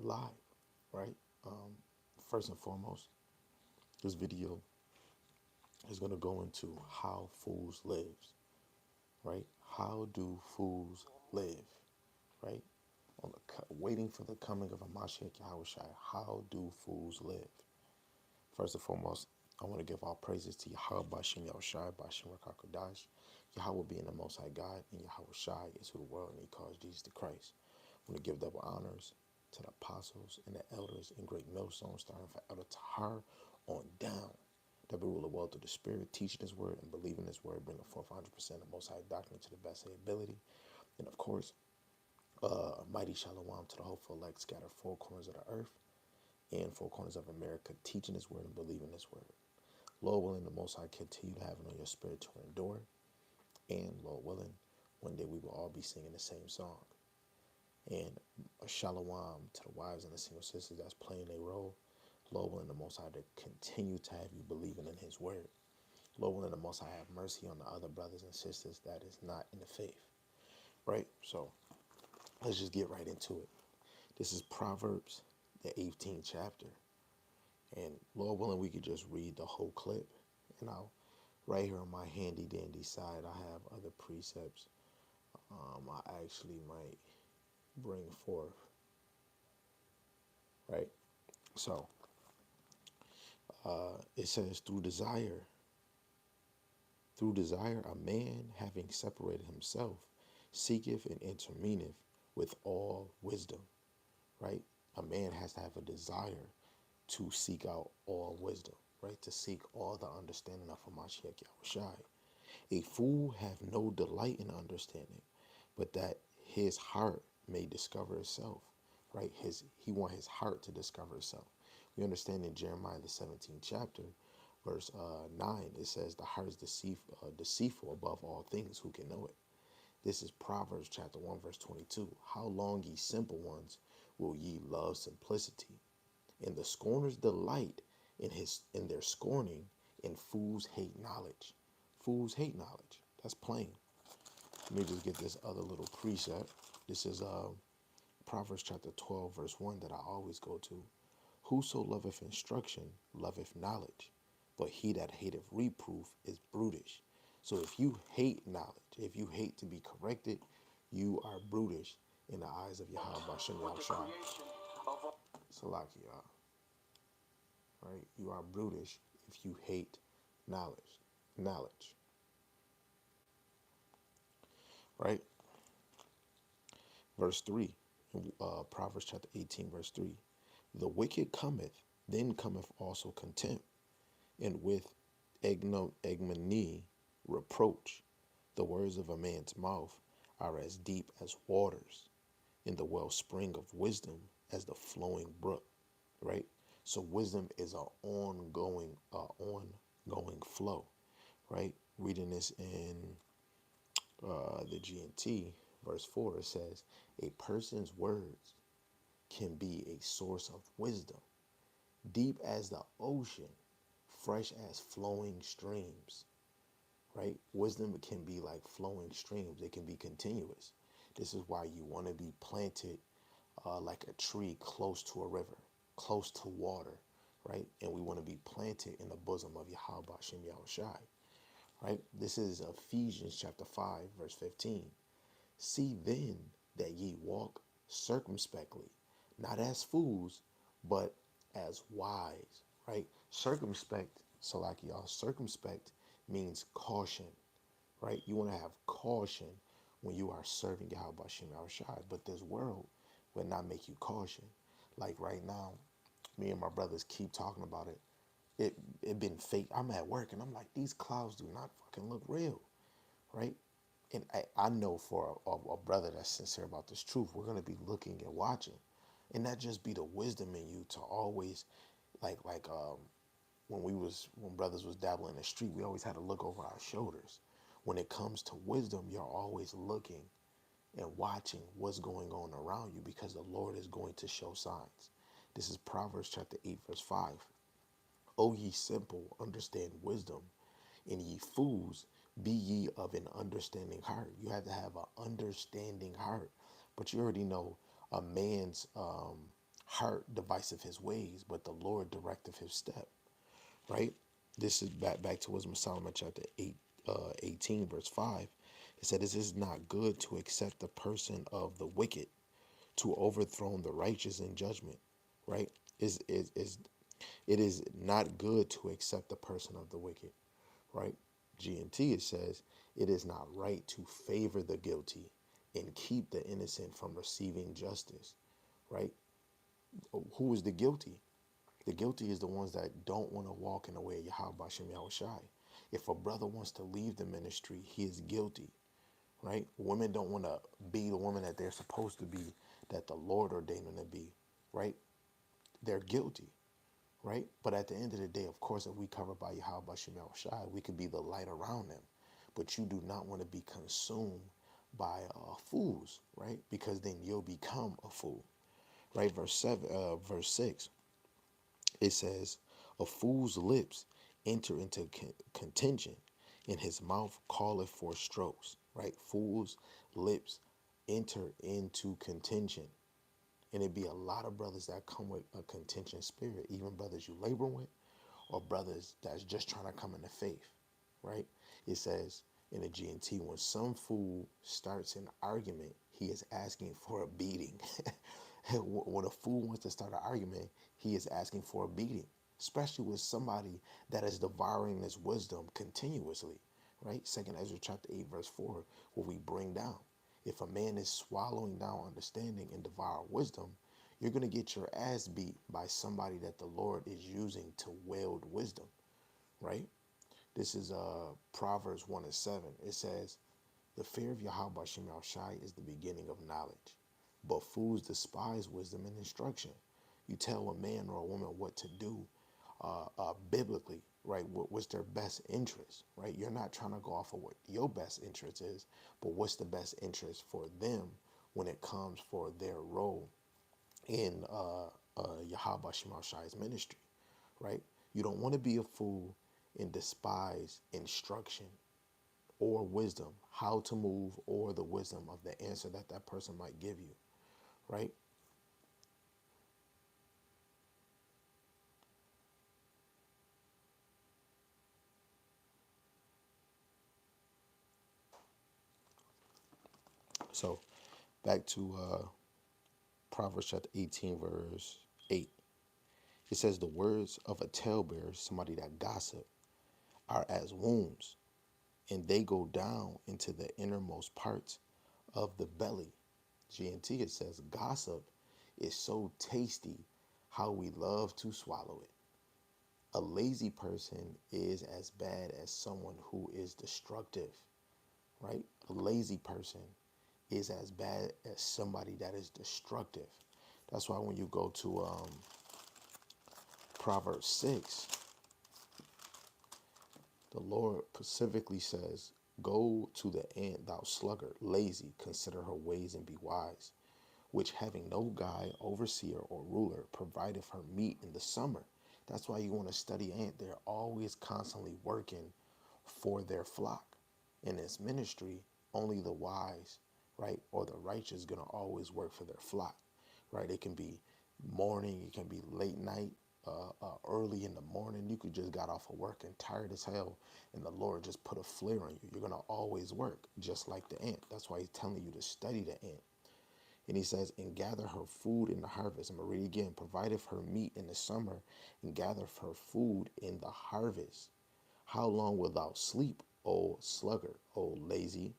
alive, right? Um, First and foremost, this video is going to go into how fools live, right? How do fools live, right? Waiting for the coming of a Mashiach Yahushua. How do fools live? First and foremost, I want to give all praises to Yahweh Bashim Yahushua, Bashim Rakakodash. Yahweh being the Most High God, and Yahweh Shai is who the world and He calls Jesus the Christ. I want to give double honors to the apostles and the elders in great millstones, starting from Elder Tahar on down. That we rule the world through the Spirit, teaching His word and believing His word, bringing forth 100% of Most High doctrine to the best of their ability. And of course, mighty shalom to the hopeful elect scattered four corners of the earth and four corners of America, teaching His word and believing His word. Lord willing, the Most High continue to have it on your spirit to endure. And Lord willing, one day we will all be singing the same song. And a shalom to the wives and the single sisters that's playing their role. Lord willing, the Most High to continue to have you believing in His word. Lord willing, the Most High have mercy on the other brothers and sisters that is not in the faith. Right? So let's just get right into it. This is Proverbs, the 18th chapter. And Lord willing, we could just read the whole clip. And I'll, right here on my handy dandy side, I have other precepts I actually might bring forth. Right? So it says, through desire, a man having separated himself seeketh and intermeaneth with all wisdom. Right? A man has to have a desire to seek out all wisdom, right? To seek all the understanding of Hamashiach Yahushai. A fool have no delight in understanding, but that his heart may discover itself, right? He want his heart to discover itself. We understand in Jeremiah the 17th chapter, verse 9, it says, the heart is deceitful above all things, who can know it? This is Proverbs chapter 1, verse 22. How long, ye simple ones, will ye love simplicity? And the scorners delight in their scorning, and fools hate knowledge. Fools hate knowledge. That's plain. Let me just get this other little precept. This is Proverbs chapter 12, verse 1 that I always go to. Whoso loveth instruction loveth knowledge, but he that hateth reproof is brutish. So if you hate knowledge, if you hate to be corrected, you are brutish in the eyes of Yahweh Bashem Yahushua. Salaki, right? You are brutish if you hate knowledge. Knowledge, right? Verse 3, Proverbs chapter 18, verse 3. The wicked cometh, then cometh also contempt, and with ignominy reproach. The words of a man's mouth are as deep as waters, in the wellspring of wisdom as the flowing brook, right? So wisdom is an ongoing flow, right? Reading this in the G&T, verse 4, it says, a person's words can be a source of wisdom, deep as the ocean, fresh as flowing streams, right? Wisdom can be like flowing streams. It can be continuous. This is why you want to be planted like a tree close to a river, close to water, right? And we want to be planted in the bosom of Yahweh Hashem Yahushai, right? This is Ephesians chapter 5, verse 15. See then that ye walk circumspectly, not as fools, but as wise, right? Circumspect, Salaki, y'all, circumspect means caution, right? You want to have caution when you are serving Yahweh Shem Yahushai, but this world will not make you caution. Like right now, me and my brothers keep talking about it. It been fake. I'm at work and I'm like, these clouds do not fucking look real, right? And I know for a brother that's sincere about this truth, we're going to be looking and watching. And that just be the wisdom in you to always, like when brothers was dabbling in the street, we always had to look over our shoulders. When it comes to wisdom, you're always looking and watching what's going on around you, because the Lord is going to show signs. This is Proverbs chapter 8, verse 5. O ye simple, understand wisdom, and ye fools, be ye of an understanding heart. You have to have an understanding heart. But you already know a man's heart divisive his ways, but the Lord directeth his step. Right? This is back to Wisdom of Solomon chapter 18, verse 5. It said, "It is not good to accept the person of the wicked, to overthrow the righteous in judgment." Right? Is it is not good to accept the person of the wicked. Right? G&T, it says, "It is not right to favor the guilty and keep the innocent from receiving justice." Right? Who is the guilty? The guilty is the ones that don't want to walk in the way of Yahweh Shem Yahushai. If a brother wants to leave the ministry, he is guilty, right? Women don't want to be the woman that they're supposed to be, that the Lord ordained them to be, right? They're guilty, right? But at the end of the day, of course, if we cover by Yahweh Shem Yahushai, we could be the light around them. But you do not want to be consumed by fools, right? Because then you'll become a fool, right? Verse 6. It says, "A fool's lips enter into contention, and his mouth calleth for strokes." Right? Fool's lips enter into contention. And it be a lot of brothers that come with a contention spirit, even brothers you labor with, or brothers that's just trying to come into faith. Right? It says in the G&T, when some fool starts an argument, he is asking for a beating. When a fool wants to start an argument, he is asking for a beating, especially with somebody that is devouring this wisdom continuously, right? Second Ezra chapter 8, verse 4, where we bring down, if a man is swallowing down understanding and devour wisdom, you're going to get your ass beat by somebody that the Lord is using to wield wisdom, right? This is Proverbs 1 and 7. It says, "The fear of Yahweh Shem Shai is the beginning of knowledge, but fools despise wisdom and instruction." You tell a man or a woman what to do biblically, right? What's their best interest, right? You're not trying to go off of what your best interest is, but what's the best interest for them when it comes for their role in Yahweh Shem Shai's ministry, right? You don't want to be a fool and despise instruction or wisdom, how to move, or the wisdom of the answer that that person might give you, right? So back to Proverbs chapter 18, verse 8. It says, "The words of a talebearer," somebody that gossip, "are as wounds, and they go down into the innermost parts of the belly." G&T, it says, "Gossip is so tasty, how we love to swallow it." A lazy person is as bad as someone who is destructive, right? A lazy person is as bad as somebody that is destructive. That's why when you go to Proverbs 6, the Lord specifically says, "Go to the ant, thou sluggard, lazy, consider her ways and be wise, which having no guide, overseer, or ruler, provideth her meat in the summer." That's why you want to study ant. They're always constantly working for their flock. In this ministry, only the wise, right, or the righteous gonna always work for their flock, right? It can be morning, it can be late night, early in the morning. You could just got off of work and tired as hell, and the Lord just put a flare on you. You're gonna always work, just like the ant. That's why He's telling you to study the ant. And He says, "And gather her food in the harvest." I'm gonna read again. "Provideth her meat in the summer, and gather her food in the harvest. How long wilt thou sleep, O sluggard, O lazy?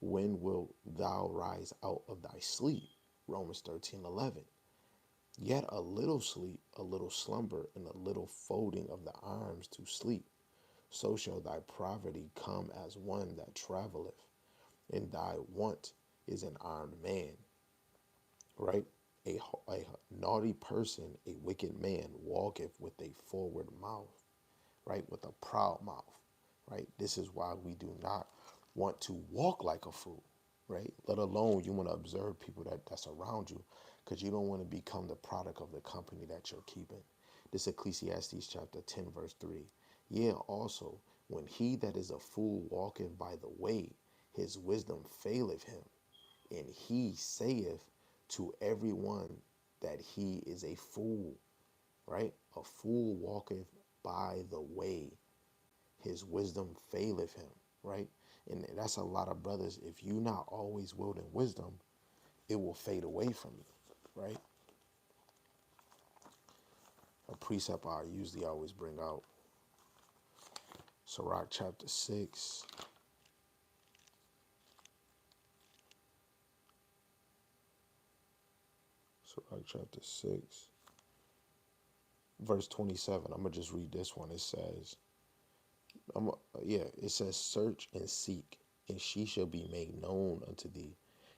When wilt thou rise out of thy sleep?" Romans 13:11. "Yet a little sleep, a little slumber, and a little folding of the arms to sleep. So shall thy poverty come as one that travelleth, and thy want is an armed man." Right? A naughty person, a wicked man, walketh with a forward mouth, right? With a proud mouth, right? This is why we do not want to walk like a fool, right? Let alone you want to observe people that's around you, because you don't want to become the product of the company that you're keeping. This Ecclesiastes chapter 10, verse 3. "Yea, also, when he that is a fool walketh by the way, his wisdom faileth him, and he saith to every one that he is a fool, right? A fool walketh by the way, his wisdom faileth him, right? And that's a lot of brothers. If you not always wielding wisdom, it will fade away from you, right? A precept I usually always bring out, Sirach chapter 6, Sirach chapter 6, verse 27. I'm going to just read this one. It says, it says, search and seek, and she shall be made known unto thee.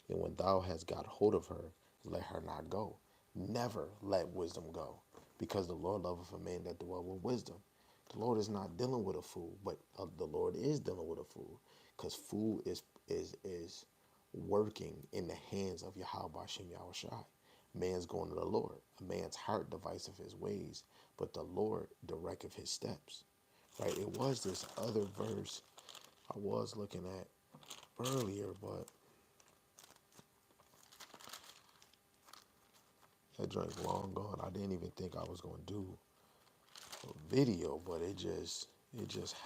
And when thou hast got hold of her, let her not go. Never let wisdom go, because the Lord loveth a man that dwell with wisdom. The Lord is not dealing with a fool, but the Lord is dealing with a fool, because fool is working in the hands of Yahweh Shem Yahushai. Man's going to the Lord. A man's heart deviseth his ways, but the Lord directeth his steps. Right? It was this other verse I was looking at earlier, but that drink long gone. I didn't even think I was gonna do a video, but it just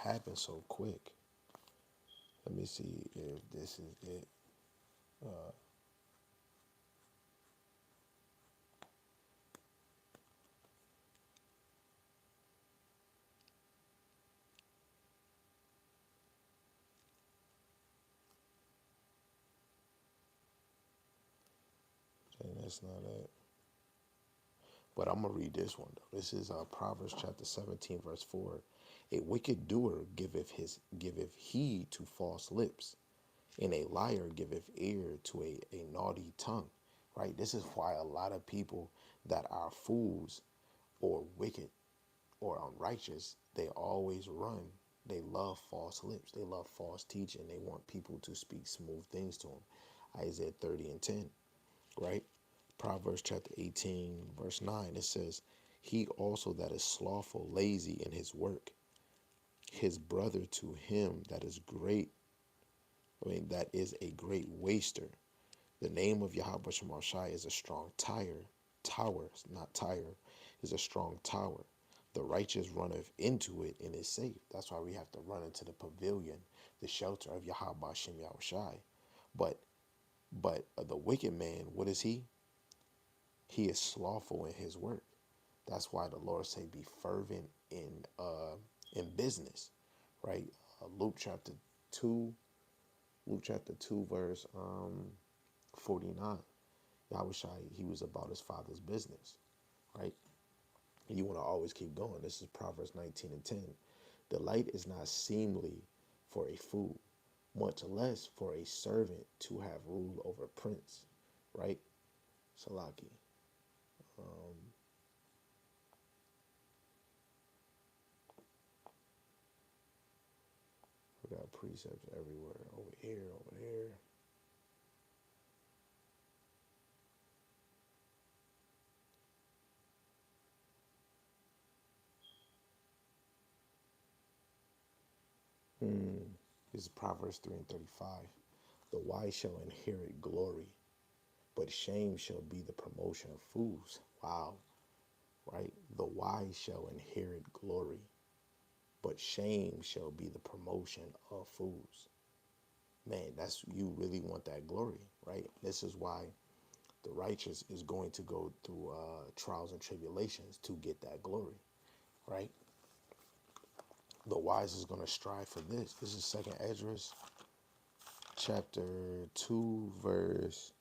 happened so quick. Let me see if this is it. And that's not it. But I'm gonna read this one though. This is Proverbs chapter 17, verse 4. A wicked doer giveth heed to false lips, and a liar giveth ear to a naughty tongue. Right? This is why a lot of people that are fools or wicked or unrighteous, they always run. They love false lips. They love false teaching. They want people to speak smooth things to them. Isaiah 30 and 10, right? Proverbs chapter 18, verse 9, it says, he also that is slothful, lazy in his work, his brother to him that is great, that is a great waster. The name of Yahweh Shemashai is a strong tower, not tire, is a strong tower. The righteous runneth into it and is safe. That's why we have to run into the pavilion, the shelter of Yahweh Shem Yahushai. But the wicked man, what is he? He is slothful in his work. That's why the Lord say be fervent in business, right? Luke chapter 2, verse 49. Yahushai, he was about his father's business, right? And you want to always keep going. This is Proverbs 19 and 10. The light is not seemly for a fool, much less for a servant to have rule over a prince, right? Salaki. We got precepts everywhere. Over here, over here. This is Proverbs 3 and 35. The wise shall inherit glory, but shame shall be the promotion of fools. Wow, right? The wise shall inherit glory, but shame shall be the promotion of fools. Man, that's, you really want that glory, right? This is why the righteous is going to go through trials and tribulations to get that glory, right? The wise is going to strive for this. This is Second Esdras chapter 2, verse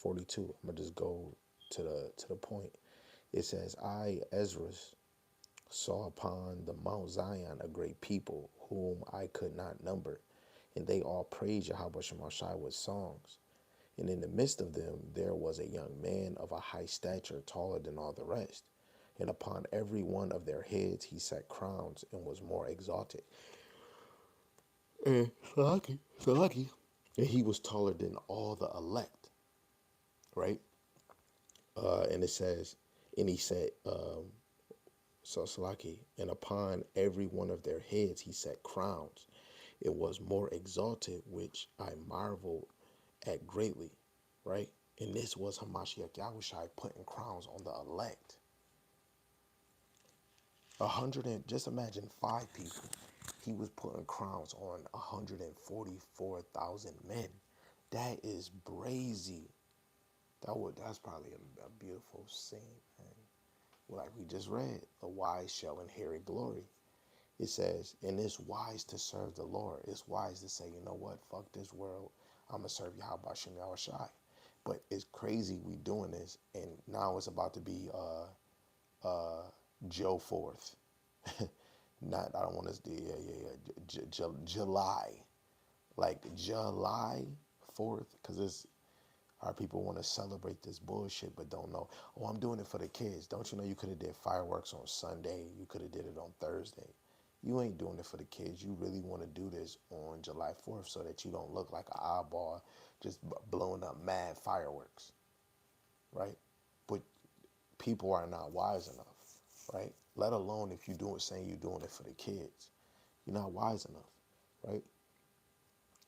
42. I'm gonna just go to the point. It says, I, Ezra, saw upon the Mount Zion a great people whom I could not number, and they all praised Yahweh Shemashai with songs. And in the midst of them there was a young man of a high stature, taller than all the rest. And upon every one of their heads he set crowns and was more exalted. And Salaki. And he was taller than all the elect, right? And it says, and he said, so Salaki, and upon every one of their heads he set crowns. It was more exalted, which I marveled at greatly, right? And this was Hamashiach Yahushai putting crowns on the elect. 100 and just imagine 5 people. He was putting crowns on 144,000 men. That is brazy. That's probably a beautiful scene, man. Like we just read, the wise shall inherit glory. It says, and it's wise to serve the Lord. It's wise to say, you know what, fuck this world. I'm going to serve Yahweh Shem Yahushai. But it's crazy we doing this, and now it's about to be Joe 4th. Not, I don't want to, July. Like July 4th, because it's, our people want to celebrate this bullshit, but don't know. Oh, I'm doing it for the kids. Don't you know you could have did fireworks on Sunday? You could have did it on Thursday. You ain't doing it for the kids. You really want to do this on July 4th so that you don't look like an eyeball just blowing up mad fireworks, right? But people are not wise enough, right? Let alone if you do it saying you're doing it for the kids. You're not wise enough, right?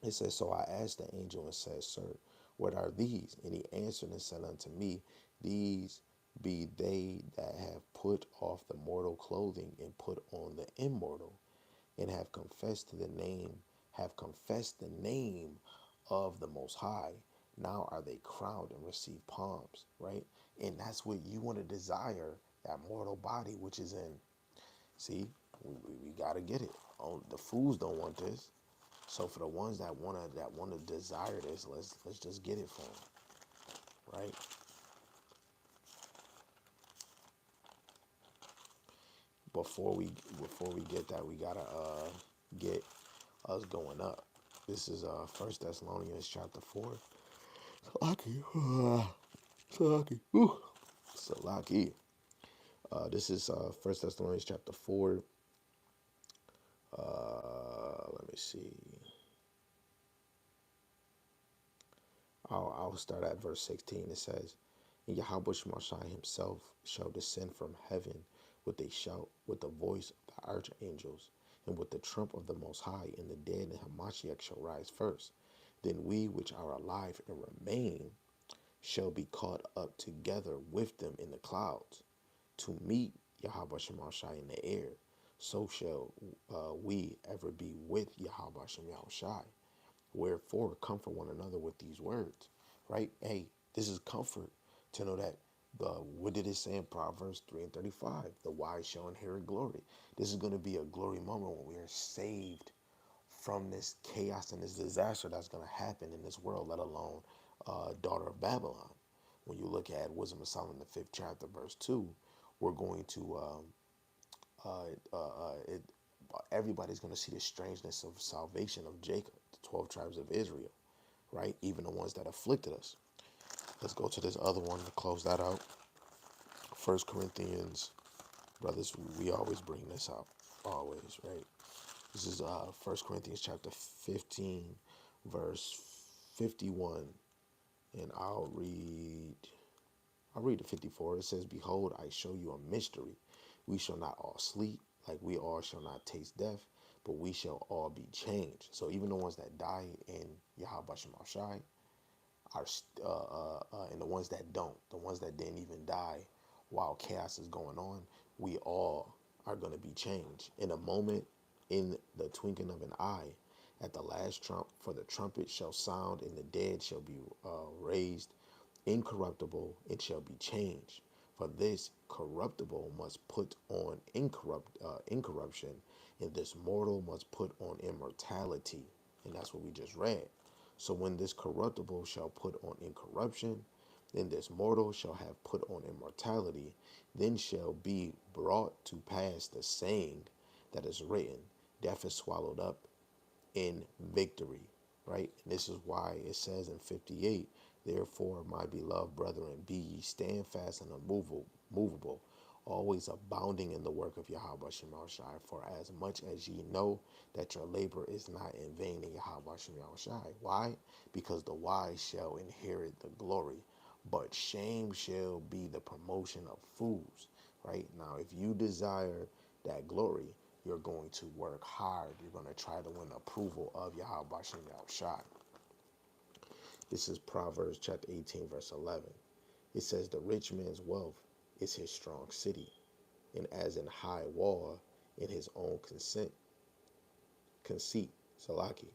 It says, so I asked the angel and said, Sir, what are these? And he answered and said unto me, These be they that have put off the mortal clothing and put on the immortal, and have confessed the name of the Most High. Now are they crowned and receive palms, right? And that's what you want to desire, that mortal body, which is in. See, we got to get it. Oh, the fools don't want this. So for the ones that wanna desire this, let's just get it for them, right? Before we get that, we gotta get us going up. This is 1 Thessalonians chapter 4. Salaki, Salaki, Salaki. This is 1 Thessalonians chapter 4. Let me see. I'll start at verse 16. It says, And Yahweh Shemashai himself shall descend from heaven with a shout, with the voice of the archangels, and with the trump of the Most High, and the dead in Hamashiach shall rise first. Then we which are alive and remain shall be caught up together with them in the clouds to meet Yahweh Shemashai in the air. So shall we ever be with Yahweh Shemashai. Wherefore, comfort one another with these words, right? Hey, this is comfort to know that what did it say in Proverbs 3 and 35? The wise shall inherit glory. This is going to be a glory moment when we are saved from this chaos and this disaster that's going to happen in this world, let alone daughter of Babylon. When you look at Wisdom of Solomon, the 5th chapter, verse 2, we're going to everybody's going to see the strangeness of salvation of Jacob, the 12 tribes of Israel, right? Even the ones that afflicted us. Let's go to this other one to close that out. 1 Corinthians, brothers, we always bring this out, always, right? This is 1 Corinthians chapter 15, verse 51, and I'll read the 54. It says, Behold, I show you a mystery. We shall not all sleep, like we all shall not taste death, but we shall all be changed. So even the ones that die in Yahweh Shemashai are, and the ones that don't, the ones that didn't even die while chaos is going on, we all are going to be changed in a moment, in the twinkling of an eye, at the last trump. For the trumpet shall sound, and the dead shall be raised incorruptible, it shall be changed. For this corruptible must put on incorruption, and this mortal must put on immortality. And that's what we just read. So when this corruptible shall put on incorruption, then this mortal shall have put on immortality, then shall be brought to pass the saying that is written, Death is swallowed up in victory, right? And this is why it says in 58, Therefore, my beloved brethren, be ye stand fast and unmovable, always abounding in the work of Yahweh Shemashai, for as much as ye know that your labor is not in vain in Yahweh Shemashai. Why? Because the wise shall inherit the glory, but shame shall be the promotion of fools, right? Now, if you desire that glory, you're going to work hard. You're going to try to win approval of Yahweh Shemashai. This is Proverbs chapter 18, verse 11. It says, the rich man's wealth is his strong city, and as an high wall in his own conceit, Salaki.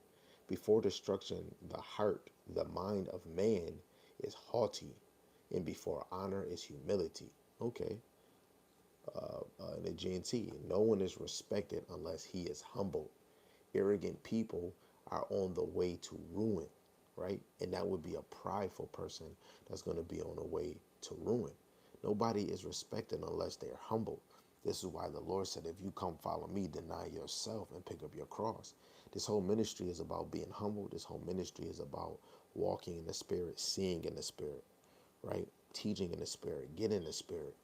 Before destruction, the mind of man is haughty, and before honor is humility. Okay. In the GNT, no one is respected unless he is humble. Arrogant people are on the way to ruin, right? And that would be a prideful person that's going to be on the way to ruin. Nobody is respected unless they're humble. This is why the Lord said, if you come follow me, deny yourself and pick up your cross. This whole ministry is about being humble. This whole ministry is about walking in the spirit, seeing in the spirit, right? Teaching in the spirit, getting in the spirit.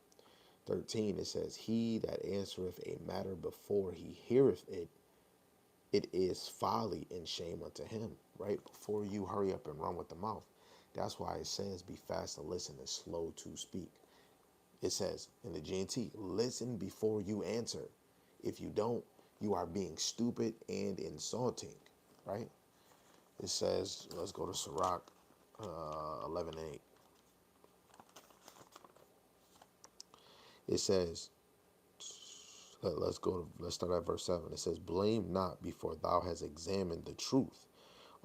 13, it says, he that answereth a matter before he heareth it, it is folly and shame unto him, right? Before you hurry up and run with the mouth. That's why it says, be fast to listen and slow to speak. It says in the GNT, listen before you answer. If you don't, you are being stupid and insulting, right? It says, let's go to Sirach 11:8. It says, let's start at verse 7. It says, blame not before thou hast examined the truth.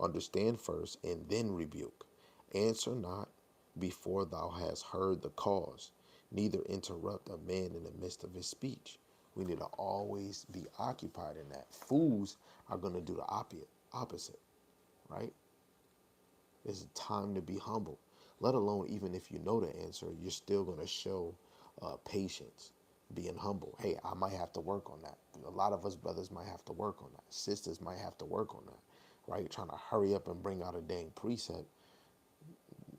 Understand first and then rebuke. Answer not before thou hast heard the cause. Neither interrupt a man in the midst of his speech. We need to always be occupied in that. Fools are going to do the opposite, right? It's time to be humble. Let alone, even if you know the answer, you're still going to show patience, being humble. Hey, I might have to work on that. A lot of us brothers might have to work on that. Sisters might have to work on that, right? Trying to hurry up and bring out a dang precept.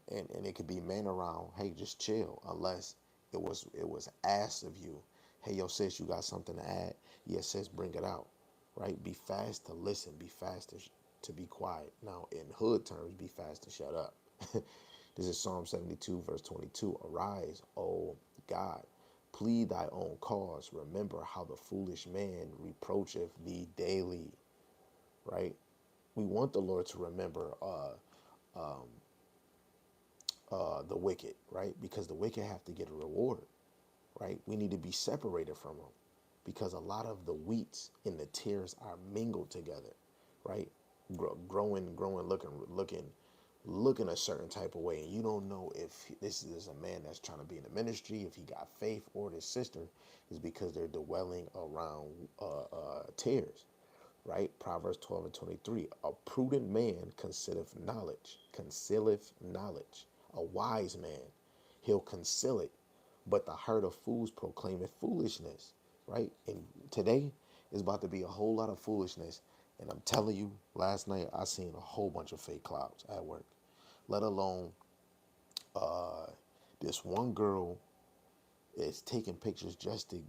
And it could be men around, hey, just chill, unless it was asked of you, hey, yo, sis, you got something to add? Yes, sis, bring it out, right? Be fast to listen, be fast to be quiet. Now, in hood terms, be fast to shut up. This is Psalm 72, verse 22. Arise, O God, plead thy own cause. Remember how the foolish man reproacheth thee daily, right? We want the Lord to remember the wicked, right? Because the wicked have to get a reward, right? We need to be separated from them because a lot of the wheats and the tares are mingled together, right? Growing, looking a certain type of way. And you don't know if this is a man that's trying to be in the ministry, if he got faith, or his sister is because they're dwelling around tares, right? Proverbs 12:23. A prudent man concealeth knowledge. A wise man, he'll conceal it, but the heart of fools proclaimeth foolishness, right? And today is about to be a whole lot of foolishness. And I'm telling you, last night I seen a whole bunch of fake clouds at work. Let alone this one girl is taking pictures just to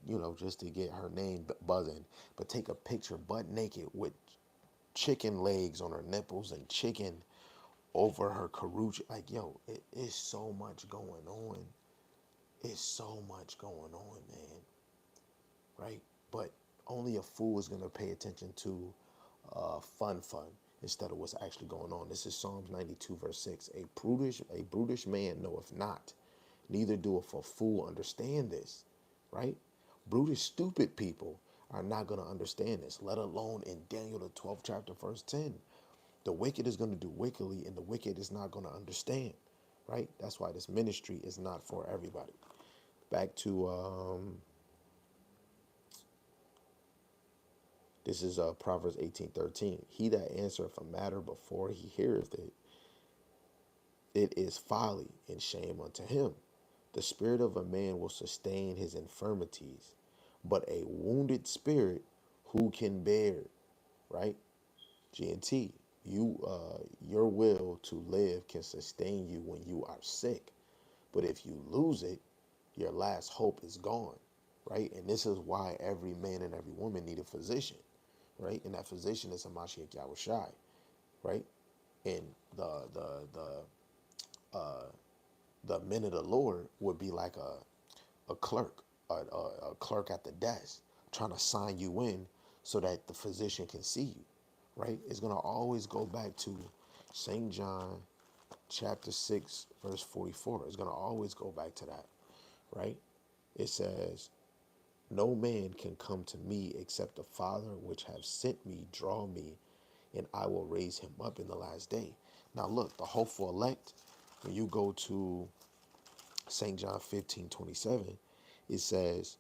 get her name buzzing, but take a picture butt naked with chicken legs on her nipples and chicken over her carucci. Like, yo, it is so much going on. It's so much going on, man. Right? But only a fool is going to pay attention to fun instead of what's actually going on. This is Psalms 92, verse 6. A brutish man knoweth not, neither doeth a fool understand this. Right? Brutish, stupid people are not going to understand this, let alone in Daniel, the 12th chapter, verse 10. The wicked is going to do wickedly, and the wicked is not going to understand, right? That's why this ministry is not for everybody. Back to this is Proverbs 18:13. He that answereth a matter before he heareth it, it is folly and shame unto him. The spirit of a man will sustain his infirmities, but a wounded spirit who can bear, right? GNT, your will to live can sustain you when you are sick. But if you lose it, your last hope is gone, right? And this is why every man and every woman need a physician, right? And that physician is Hamashiach Yahushai, right? And the men of the Lord would be like a clerk, a clerk at the desk, trying to sign you in so that the physician can see you, right? It's gonna always go back to St. John chapter 6, verse 44. It's going to always go back to that, right? It says, no man can come to me except the Father which have sent me draw me, and I will raise him up in the last day. Now look, the hopeful elect, when you go to St. John 15:27, it says,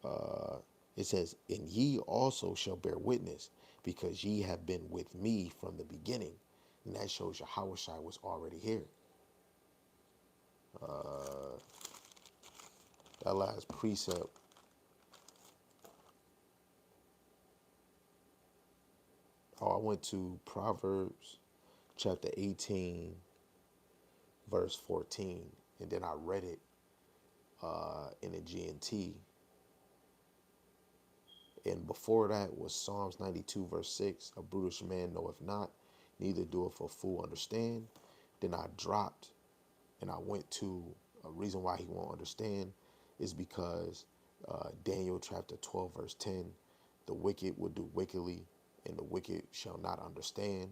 and ye also shall bear witness, because ye have been with me from the beginning. And that shows you Yahushua was already here. That last precept, I went to Proverbs chapter 18, verse 14, and then I read it in the GNT. And before that was Psalms 92, verse 6. A brutish man knoweth not, neither doeth a fool understand. Then I dropped and I went to a reason why he won't understand is because Daniel chapter 12, verse 10. The wicked will do wickedly, and the wicked shall not understand.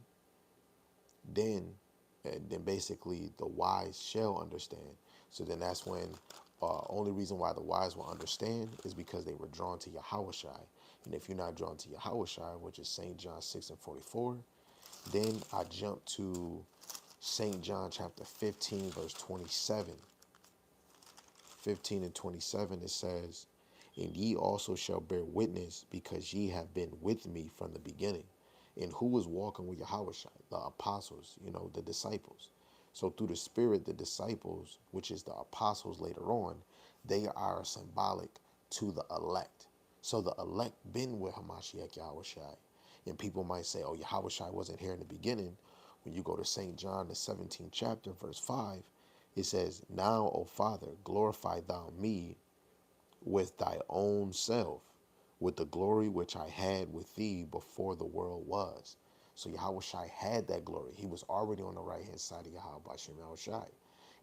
And then basically the wise shall understand. So then that's when only reason why the wise will understand is because they were drawn to Yahushai. And if you're not drawn to Yahushai, which is St. John 6 and 44, then I jump to St. John chapter 15, verse 27. 15 and 27, it says, and ye also shall bear witness, because ye have been with me from the beginning. And who was walking with Yahweh? The apostles, the disciples. So through the Spirit, the disciples, which is the apostles later on, they are symbolic to the elect. So the elect been with Hamashiach Yahushai. And people might say, oh, Yahushai wasn't here in the beginning. When you go to St. John, the 17th chapter, verse 5, it says, now, O Father, glorify thou me with thy own self, with the glory which I had with thee before the world was. So Yahushai had that glory. He was already on the right-hand side of Yahweh Shem Yahushai.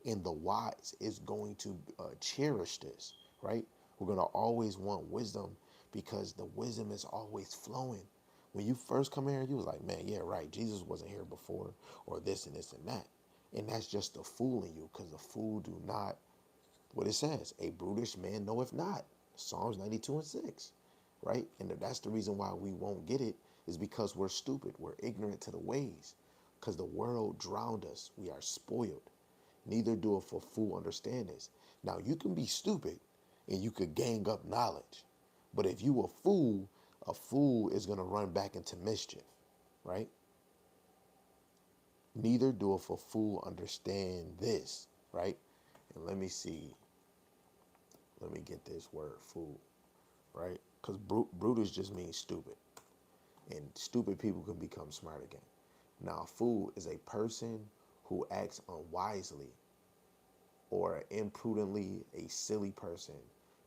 And the wise is going to cherish this, right? We're going to always want wisdom because the wisdom is always flowing. When you first come here, you was like, man, yeah, right. Jesus wasn't here before, or this and this and that. And that's just the fool in you, because the fool do not, what it says, a brutish man knoweth not. Psalms 92 and 6, right? And that's the reason why we won't get it, is because we're stupid. We're ignorant to the ways, because the world drowned us. We are spoiled. Neither doeth a fool understand this. Now, you can be stupid and you could gang up knowledge. But if you a fool is going to run back into mischief, right? Neither doeth a fool understand this, right? And let me see. Let me get this word, fool, right? Because brutish just means stupid. And stupid people can become smart again. Now, a fool is a person who acts unwisely or imprudently, a silly person,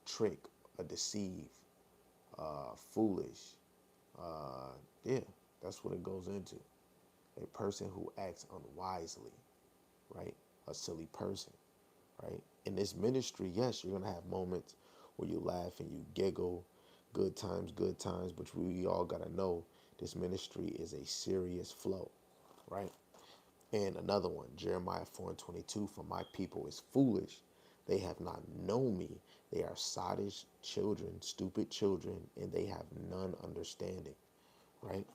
trick, a deceive, foolish. Yeah, that's what it goes into. A person who acts unwisely, right? A silly person, right? In this ministry, yes, you're going to have moments where you laugh and you giggle, good times, but we all got to know this ministry is a serious flow, right? And another one, Jeremiah 4 and 22, for my people is foolish. They have not known me. They are sottish children, stupid children, and they have none understanding, right?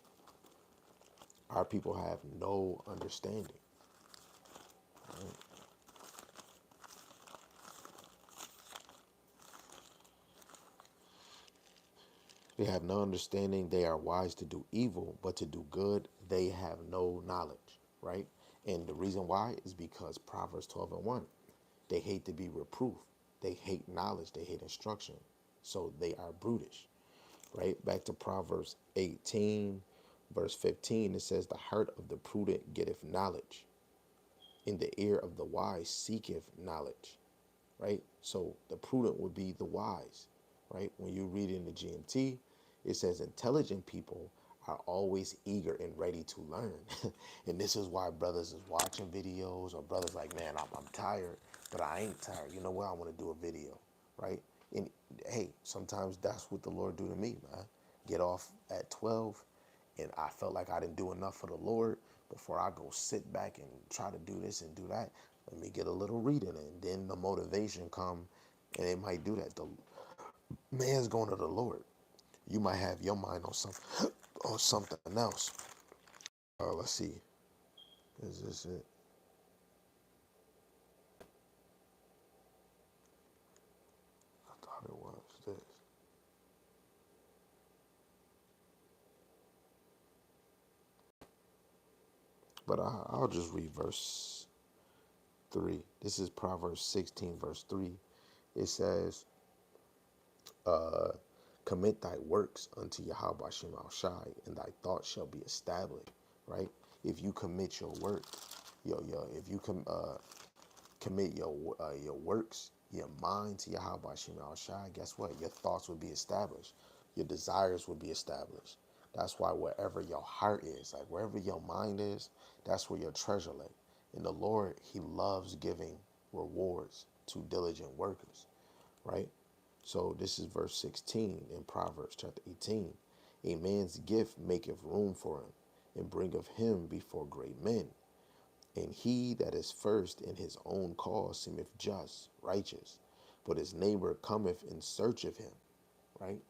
Our people have no understanding. Right? They have no understanding. They are wise to do evil, but to do good, they have no knowledge, right? And the reason why is because Proverbs 12 and 1, they hate to be reproved. They hate knowledge. They hate instruction. So they are brutish, right? Back to Proverbs 18, verse 15, it says, the heart of the prudent getteth knowledge, and the ear of the wise seeketh knowledge, right? So the prudent would be the wise, right? When you read in the GMT, it says intelligent people are always eager and ready to learn. And this is why brothers is watching videos, or brothers like, man, I'm tired, but I ain't tired. You know what? I want to do a video, right? And hey, sometimes that's what the Lord do to me, man. Get off at 12, and I felt like I didn't do enough for the Lord, Before I go sit back and try to do this and do that, let me get a little reading and then the motivation come and it might do that. The man's going to the Lord. You might have your mind on something on something else. Let's see. Is this it? I thought it was this. But I'll just read verse 3. This is Proverbs 16, verse 3. It says, uh, commit thy works unto Yahweh Shem Shai, and thy thoughts shall be established. Right? If you commit your work, if you commit your works, your mind to Yahweh Shem Shai, guess what? Your thoughts will be established. Your desires will be established. That's why wherever your heart is, like wherever your mind is, that's where your treasure lay. And the Lord, He loves giving rewards to diligent workers, right? So this is verse 16 in Proverbs chapter 18. A man's gift maketh room for him, and bringeth him before great men. And he that is first in his own cause seemeth just, righteous, but his neighbor cometh in search of him, right?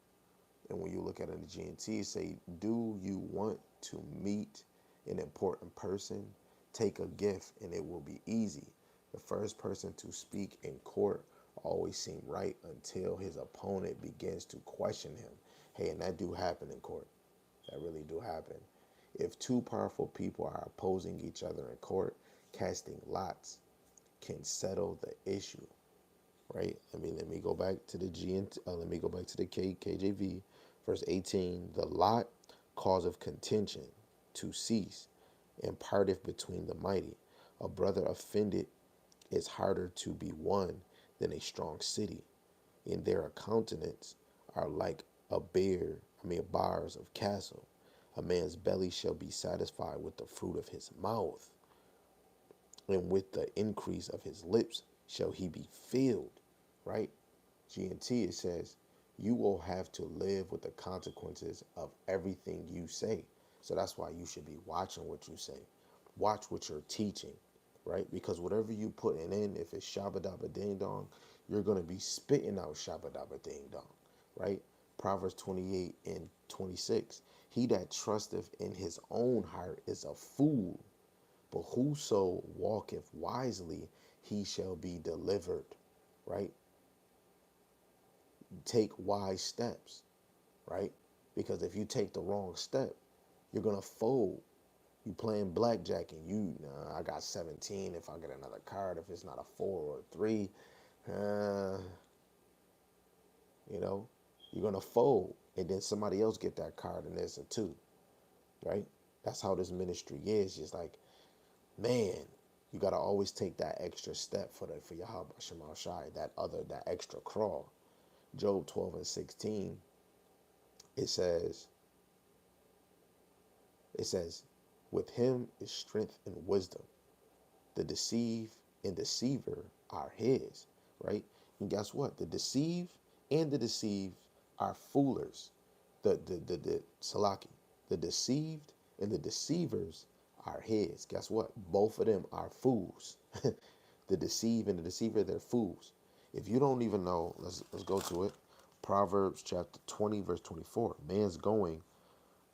And when you look at it in the GNT, say, do you want to meet an important person? Take a gift and it will be easy. The first person to speak in court always seem right until his opponent begins to question him. Hey, and that do happen in court. That really do happen. If two powerful people are opposing each other in court, casting lots can settle the issue, right? Let me go back to the let me go back to the KJV, verse 18. The lot causeth contention to cease, and parteth between the mighty. A brother offended is harder to be won than a strong city. In their countenance are like bars of castle. A man's belly shall be satisfied with the fruit of his mouth, and with the increase of his lips shall he be filled. Right? GNT, it says, you will have to live with the consequences of everything you say. So that's why you should be watching what you say. Watch what you're teaching, right? Because whatever you putting in, if it's shabba dabba ding dong, you're going to be spitting out shabba dabba ding dong, right? Proverbs 28 and 26. He that trusteth in his own heart is a fool, but whoso walketh wisely, he shall be delivered, right? Take wise steps, right? Because if you take the wrong step, you're gonna fold. You playing blackjack and I got 17. If I get another card, if it's not a 4 or 3, uh, you know, you're gonna fold, and then somebody else get that card and there's a 2, right? That's how this ministry is. Just like, man, you gotta always take that extra step for Yahweh Shema Shai, that extra crawl. Job 12 and 16, it says, It says, with him is strength and wisdom. The deceive and deceiver are his, right? And guess what? The deceive and the deceived are foolers. The Salaki. The deceived and the deceivers are his. Guess what? Both of them are fools. The deceive and the deceiver, they're fools. If you don't even know, let's go to it. Proverbs chapter 20, verse 24. Man's going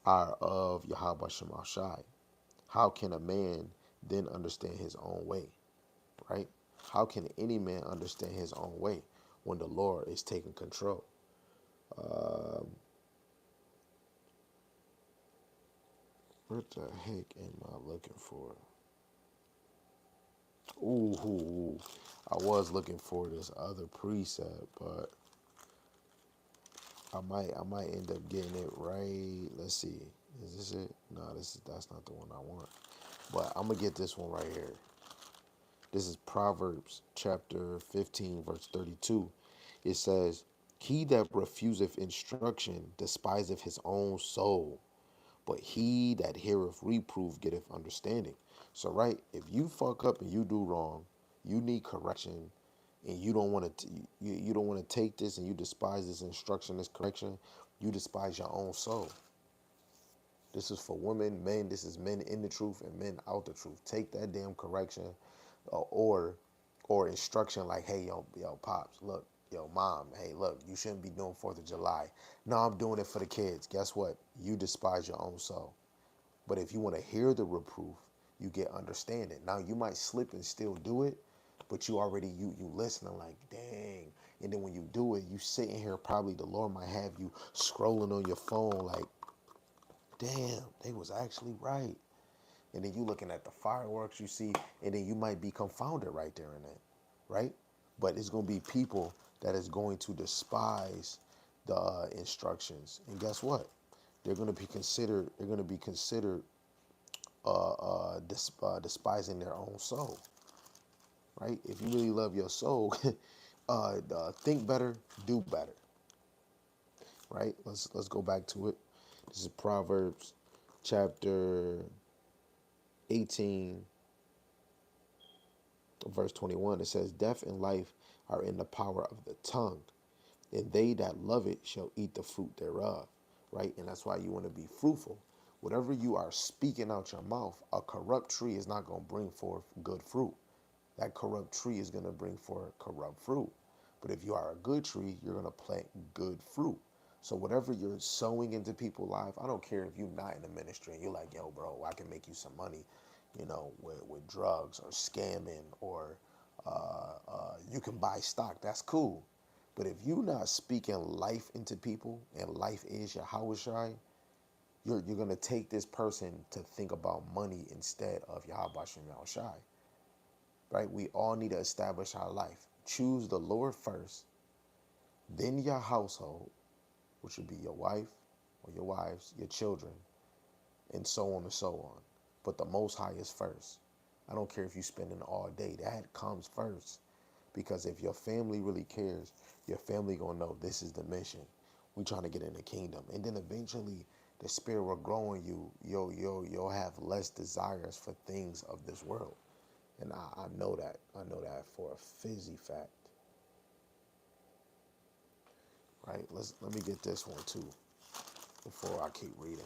are of Yahweh Shema Shai. How can a man then understand his own way, right? How can any man understand his own way when the Lord is taking control? Um, what the heck am I looking for? Ooh, I was looking for this other precept, but I might end up getting it right. Let's see. Is this it? No, that's not the one I want. But I'm gonna get this one right here. This is Proverbs chapter 15, verse 32. It says, he that refuseth instruction despiseth his own soul, but he that heareth reproof getteth understanding. So, right, if you fuck up and you do wrong, you need correction, and you don't want to you don't want to take this, and you despise this instruction, this correction, you despise your own soul. This is for women, men. This is men in the truth and men out the truth. Take that damn correction, or instruction like, hey, yo, pops, look, yo, mom, hey, look, you shouldn't be doing 4th of July. No, I'm doing it for the kids. Guess what? You despise your own soul. But if you want to hear the reproof, you get understanding. Now you might slip and still do it, but you already you listening like, dang. And then when you do it, you sitting here, probably the Lord might have you scrolling on your phone like, damn, they was actually right. And then you looking at the fireworks you see, and then you might be confounded right there and then, right? But it's going to be people that is going to despise the instructions, and guess what? They're going to be considered. They're going to be considered despising their own soul, right? If you really love your soul, think better, do better, right? Let's go back to it. This is Proverbs chapter 18, verse 21. It says, "Death and life are in the power of the tongue, and they that love it shall eat the fruit thereof." Right? And that's why you want to be fruitful. Whatever you are speaking out your mouth, a corrupt tree is not going to bring forth good fruit. That corrupt tree is going to bring forth corrupt fruit. But if you are a good tree, you're going to plant good fruit. So whatever you're sowing into people's life, I don't care if you're not in the ministry and you're like, yo, bro, I can make you some money, with drugs or scamming, or you can buy stock. That's cool. But if you're not speaking life into people, and life is your Yahushai, you're going to take this person to think about money instead of Yahweh Shem Yahushai. Right? We all need to establish our life. Choose the Lord first, then your household, which would be your wife or your wives, your children, and so on and so on. But the Most High is first. I don't care if you're spending all day. That comes first. Because if your family really cares, your family gonna know this is the mission. We trying to get in the kingdom. And then eventually the spirit will grow in you. You'll have less desires for things of this world. And I know that. I know that for a fizzy fact. Right? Let me get this one too before I keep reading.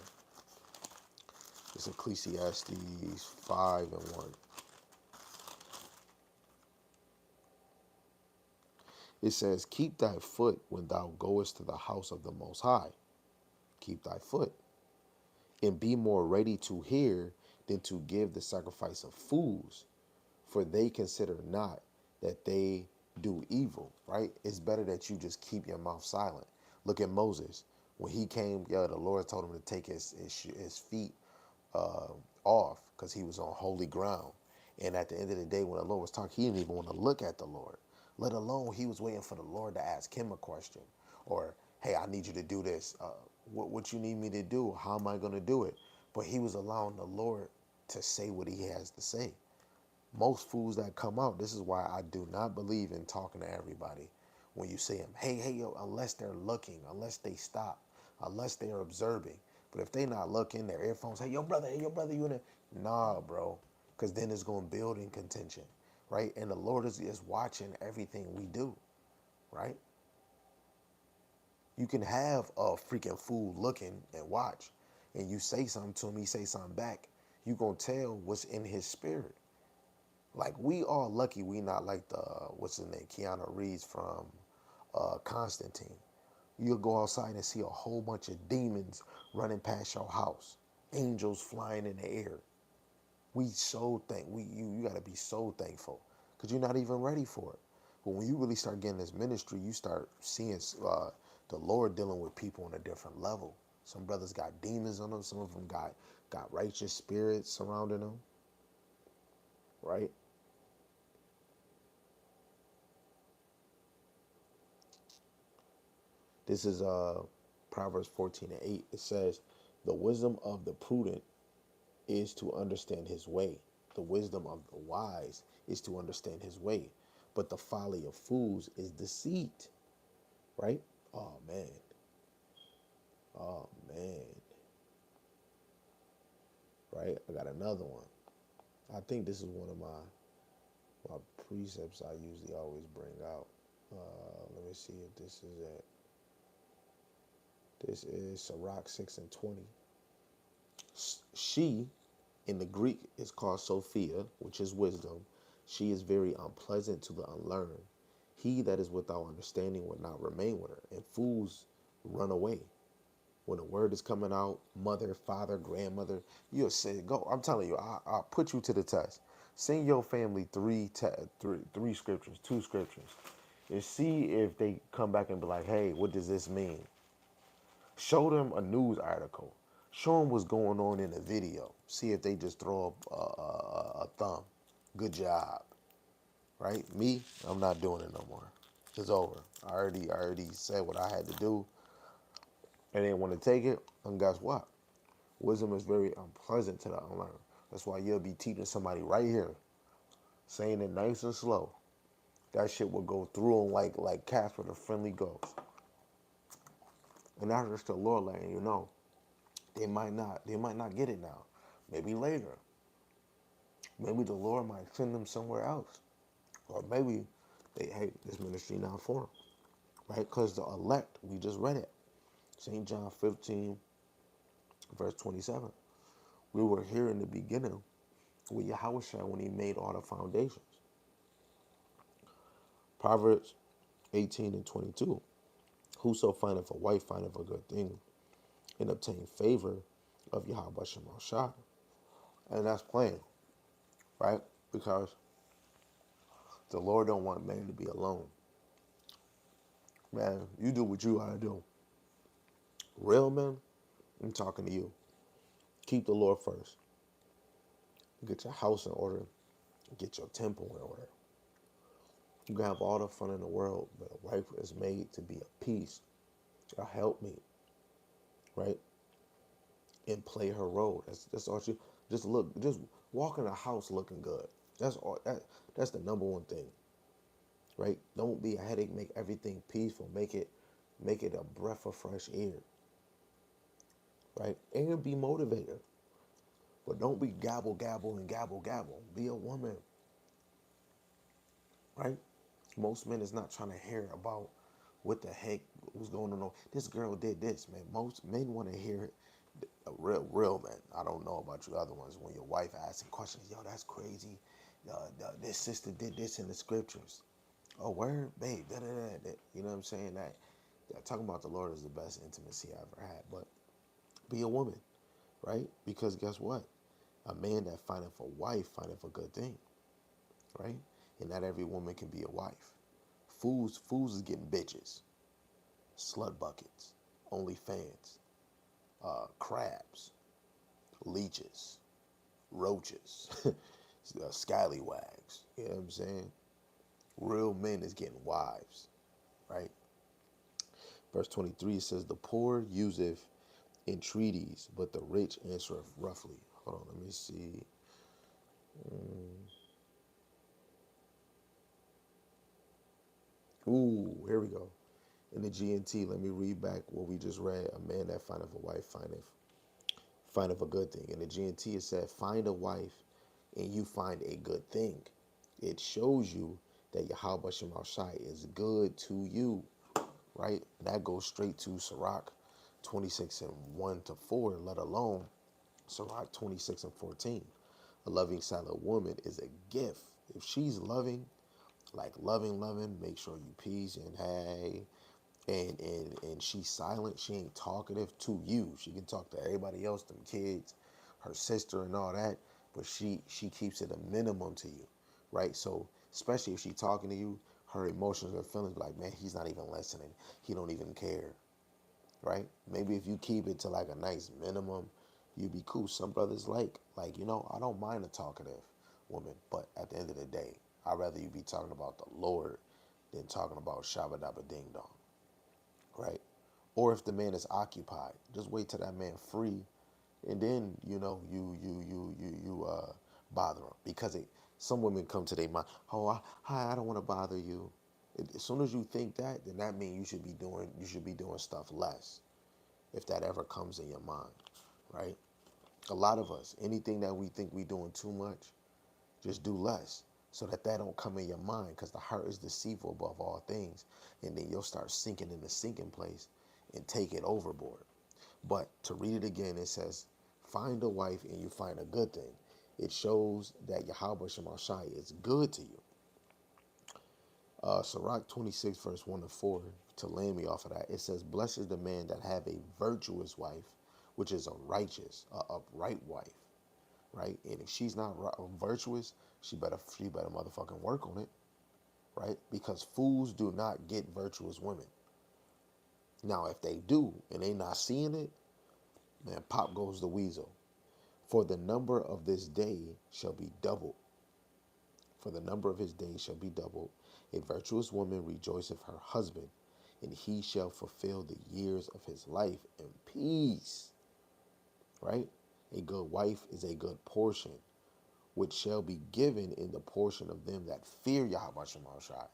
It's Ecclesiastes 5:1. It says, "Keep thy foot when thou goest to the house of the Most High." Keep thy foot. "And be more ready to hear than to give the sacrifice of fools, for they consider not that they do evil." Right? It's better that you just keep your mouth silent. Look at Moses. When he came, the Lord told him to take his feet uh, off because he was on holy ground. And at the end of the day, when the Lord was talking, he didn't even want to look at the Lord, let alone he was waiting for the Lord to ask him a question, or, hey, I need you to do this. What you need me to do? How am I going to do it? But he was allowing the Lord to say what he has to say. Most fools that come out, this is why I do not believe in talking to everybody. When you say them, hey, yo, unless they're looking, unless they stop, unless they're observing. But if they not looking, their earphones, hey, yo, brother, you in there? Nah, bro, because then it's going to build in contention, right? And the Lord is watching everything we do, right? You can have a freaking fool looking and watch, and you say something to him, he say something back. You going to tell what's in his spirit. Like, we are lucky we not like the, what's his name, Keanu Reeves from Constantine. You'll go outside and see a whole bunch of demons running past your house, angels flying in the air. You got to be so thankful because you're not even ready for it. But when you really start getting this ministry, you start seeing the Lord dealing with people on a different level. Some brothers got demons on them. Some of them got righteous spirits surrounding them, right? This is Proverbs 14:8. It says, "The wisdom of the prudent is to understand his way. The wisdom of the wise is to understand his way. But the folly of fools is deceit." Right? Oh man. Oh man. Right? I got another one. I think this is one of my precepts I usually always bring out. Let me see if this is it. This is Sirach 6:20. She, in the Greek, is called Sophia, which is wisdom. She is very unpleasant to the unlearned. He that is without understanding will not remain with her, and fools run away. When a word is coming out, mother, father, grandmother, you'll say, go. I'm telling you, I'll put you to the test. Send your family three scriptures, two scriptures, and see if they come back and be like, hey, what does this mean? Show them a news article. Show them what's going on in the video. See if they just throw up a thumb. Good job, right? Me, I'm not doing it no more. It's over. I already said what I had to do. And they want to take it. And guess what? Wisdom is very unpleasant to the unlearned. That's why you'll be teaching somebody right here, saying it nice and slow. That shit will go through them like Casper the Friendly Ghost. And that's just the Lord letting you know. They might not get it now. Maybe later. Maybe the Lord might send them somewhere else. Or maybe hey, this ministry not for them. Right? Because the elect, we just read it. St. John 15, verse 27. We were here in the beginning with Yahweh when he made all the foundations. Proverbs 18 and 22. Whoso findeth a wife findeth a good thing and obtain favor of Yahweh Shema Shai. And that's plain, right? Because the Lord don't want man to be alone. Man, you do what you gotta do. Real men, I'm talking to you. Keep the Lord first. Get your house in order. Get your temple in order. You can have all the fun in the world, but a wife is made to be a piece, a helpmate, right? And play her role. That's all she. Just walk in the house looking good. That's all. That's the number one thing, right? Don't be a headache. Make everything peaceful. Make it a breath of fresh air, right? And be motivated, but don't be gabble gabble and gabble gabble. Be a woman, right? Most men is not trying to hear about what the heck was going on. This girl did this, man. Most men want to hear it. A real man. I don't know about you other ones. When your wife asking questions, yo, that's crazy. This sister did this in the scriptures. Oh, word, babe. Da, da, da, da. You know what I'm saying? That talking about the Lord is the best intimacy I ever had. But be a woman, right? Because guess what? A man that findeth a wife findeth a good thing, right? And not every woman can be a wife. Fools is getting bitches, slut buckets, OnlyFans, crabs, leeches, roaches, scallywags. You know what I'm saying? Real men is getting wives, right? Verse 23 says, the poor useth entreaties, but the rich answereth roughly. Hold on, let me see. Ooh, here we go. In the GNT, let me read back what we just read. A man that findeth a wife findeth a good thing. In the GNT, it said, find a wife and you find a good thing. It shows you that Yahweh Shema Shai is good to you, right? That goes straight to Sirach 26 and 1 to 4, let alone Sirach 26 and 14. A loving silent woman is a gift. If she's loving, like loving, make sure you peace and hey, and she's silent, she ain't talkative to you. She can talk to everybody else, them kids, her sister and all that, but she keeps it a minimum to you, right? So especially if she's talking to you, her emotions and feelings like, man, he's not even listening. He don't even care, right? Maybe if you keep it to like a nice minimum, you'd be cool. Some brothers I don't mind a talkative woman, but at the end of the day, I'd rather you be talking about the Lord than talking about Shabba Dabba Ding Dong, right? Or if the man is occupied, just wait till that man free, and then you bother him because some women come to their mind. Oh, I don't want to bother you. As soon as you think that, then that means you should be doing stuff less, if that ever comes in your mind, right? A lot of us, anything that we think we doing too much, just do less so that don't come in your mind, because the heart is deceitful above all things, and then you'll start sinking in the sinking place and take it overboard. But to read it again, it says, find a wife and you find a good thing. It shows that Yahweh Shema Shai is good to you. Sirach 26, verse 1 to 4, to land me off of that, it says, blessed is the man that have a virtuous wife, which is a righteous, upright wife, right? And if she's not virtuous, she better motherfucking work on it, right? Because fools do not get virtuous women. Now, if they do and they not seeing it, man, pop goes the weasel. For the number of this day shall be doubled. For the number of his days shall be doubled. A virtuous woman rejoiceth her husband, and he shall fulfill the years of his life in peace. Right? A good wife is a good portion, which shall be given in the portion of them that fear Yahweh Shema Shai.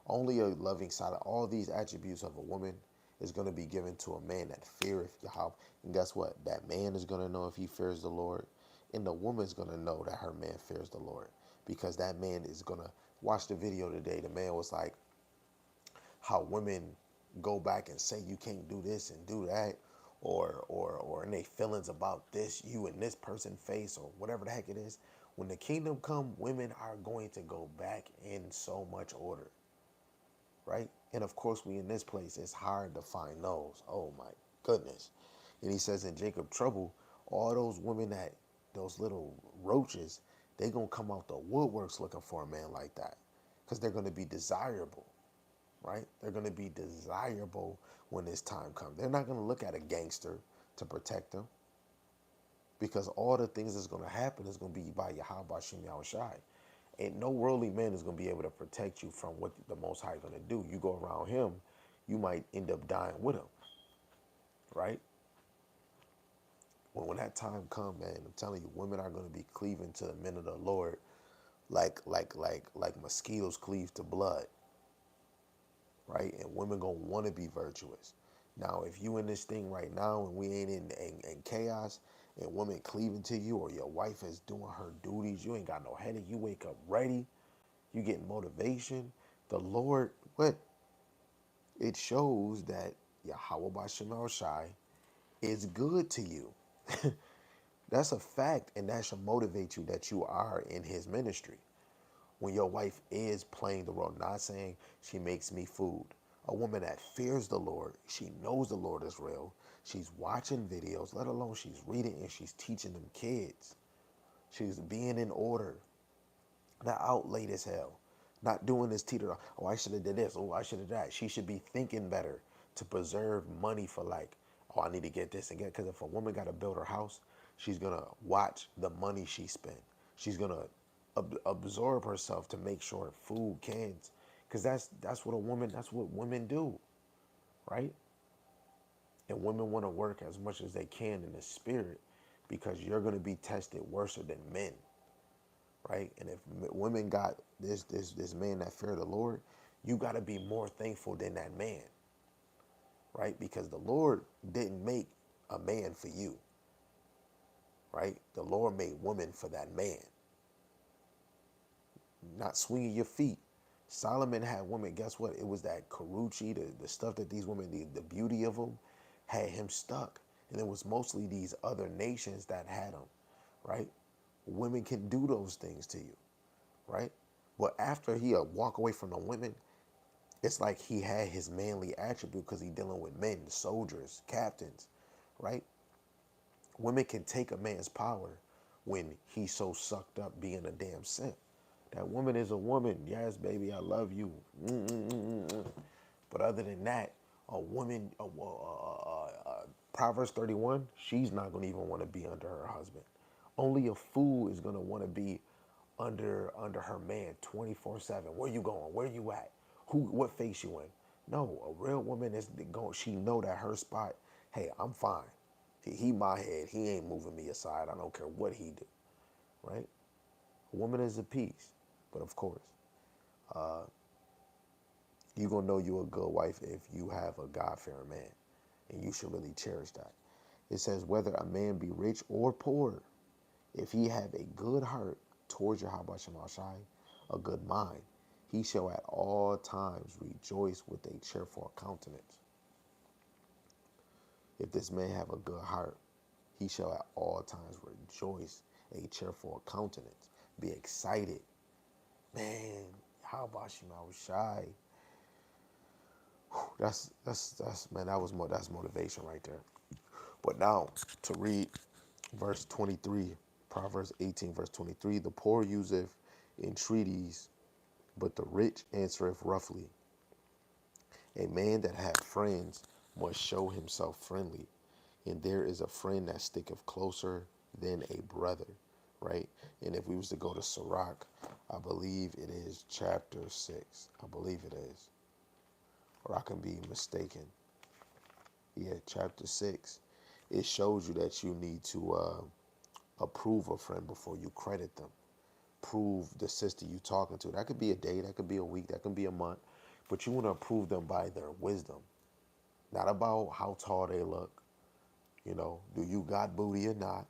Only a loving side of all these attributes of a woman is going to be given to a man that feareth Yahweh. And guess what? That man is going to know if he fears the Lord. And the woman is going to know that her man fears the Lord. Because that man is going to watch the video today. The man was like, how women go back and say you can't do this and do that. Or in their feelings about this, you and this person face, or whatever the heck it is. When the kingdom come, women are going to go back in so much order. Right? And of course, we in this place, it's hard to find those. Oh my goodness. And he says in Jacob Trouble, all those women that, those little roaches, they gonna come out the woodworks looking for a man like that. Because they're gonna be desirable, right? They're gonna be desirable when this time comes. They're not gonna look at a gangster to protect them. Because all the things that's gonna happen is gonna be by Yahweh Shem Yahushai. And no worldly man is going to be able to protect you from what the Most High is going to do. You go around him, you might end up dying with him, right? When that time comes, man, I'm telling you, women are going to be cleaving to the men of the Lord like mosquitoes cleave to blood, right? And women going to want to be virtuous. Now, if you in this thing right now and we ain't in chaos and women cleaving to you, or your wife is doing her duties, you ain't got no headache, you wake up ready, you get motivation. The Lord, what? It shows that Yahweh B'Shem Shai is good to you. That's a fact, and that should motivate you that you are in his ministry. When your wife is playing the role, not saying she makes me food. A woman that fears the Lord, she knows the Lord is real. She's watching videos, let alone she's reading and she's teaching them kids. She's being in order. Not out late as hell. Not doing this teeter. Oh, I should have did this. Oh, I should have that. She should be thinking better to preserve money for like, oh, I need to get this and get. Because if a woman got to build her house, she's going to watch the money she spent. She's going to absorb herself to make sure food, cans. Because that's what women do, right? And women want to work as much as they can in the spirit because you're going to be tested worse than men. Right? And if women got this man that fear the Lord, you got to be more thankful than that man, right? Because the Lord didn't make a man for you, right? The Lord made woman for that man, not swinging your feet. Solomon had women, guess what? It was that Karuchi, the stuff that these women, the beauty of them, had him stuck. And it was mostly these other nations that had him, right? Women can do those things to you, right? But after he walk away from the women, it's like he had his manly attribute because he dealing with men, soldiers, captains, right? Women can take a man's power when he's so sucked up being a damn simp. That woman is a woman. Yes, baby, I love you. But other than that, a woman, Proverbs 31, she's not going to even want to be under her husband. Only a fool is going to want to be under her man 24/7. Where you going? Where you at? What face you in? No, a real woman is going, she know that her spot, hey, I'm fine. He my head. He ain't moving me aside. I don't care what he do, right? A woman is a piece. But of course, you going to know you a good wife if you have a God-fearing man. And you should really cherish that. It says, whether a man be rich or poor, if he have a good heart towards Yahweh Shema Shai, a good mind, he shall at all times rejoice with a cheerful countenance. If this man have a good heart, He shall at all times rejoice, a cheerful countenance. Be excited. Man, how about you? I was shy. That's man, that's motivation right there. But now to read verse 23, Proverbs 18, verse 23, the poor useth entreaties, but the rich answereth roughly. A man that hath friends must show himself friendly, and there is a friend that sticketh closer than a brother, right? And if we was to go to Sirach, I believe it is chapter 6. I believe it is, or I can be mistaken. Yeah, chapter 6. It shows you that you need to approve a friend before you credit them. Prove the sister you talking to. That could be a day, that could be a week, that could be a month, but you want to approve them by their wisdom, not about how tall they look. Do you got booty or not?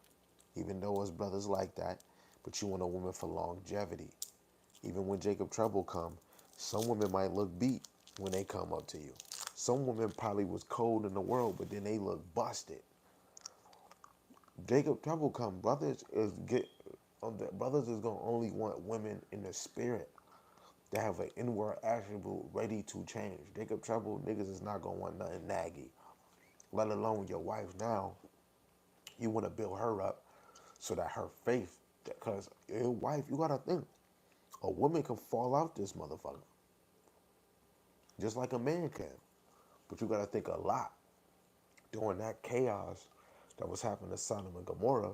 Even though us brothers like that, but you want a woman for longevity. Even when Jacob Trouble come, some women might look beat when they come up to you. Some women probably was cold in the world, but then they look busted. Jacob Trouble come, brothers is gonna only want women in the spirit that have an inward attribute ready to change. Jacob Trouble niggas is not gonna want nothing naggy, let alone your wife. Now you want to build her up so that her faith, because your wife, you gotta think, a woman can fall out this motherfucker just like a man can, but you gotta think a lot during that chaos that was happening to Sodom and Gomorrah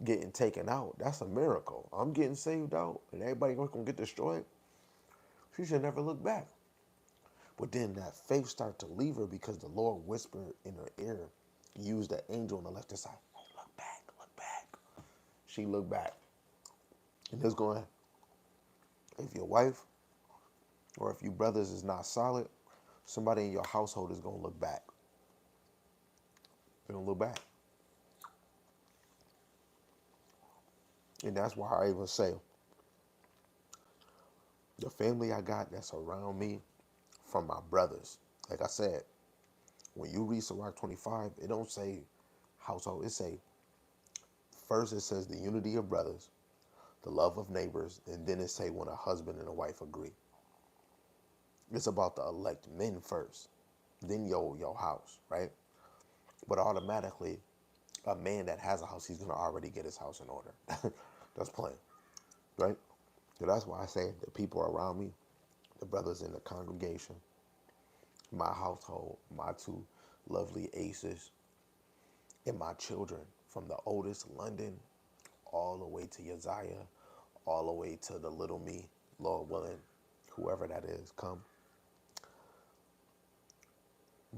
getting taken out. That's a miracle. I'm getting saved out and everybody else gonna get destroyed. She should never look back. But then that faith started to leave her because the Lord whispered in her ear, used the angel on the left side, hey, look back, look back. She looked back. And it's going, if your wife or if you brothers is not solid, somebody in your household is gonna look back. They're gonna look back. And that's why I even say, the family I got that's around me from my brothers. Like I said, when you read Sirach 25, it don't say household. It say, first it says the unity of brothers, the love of neighbors, and then it say when a husband and a wife agree. It's about the elect men first, then your house, right? But automatically, a man that has a house, he's gonna already get his house in order. That's plain, right? So that's why I say the people around me, the brothers in the congregation, my household, my two lovely aces, and my children, from the oldest, London, all the way to Uzziah, all the way to the little me, Lord willing, whoever that is, come.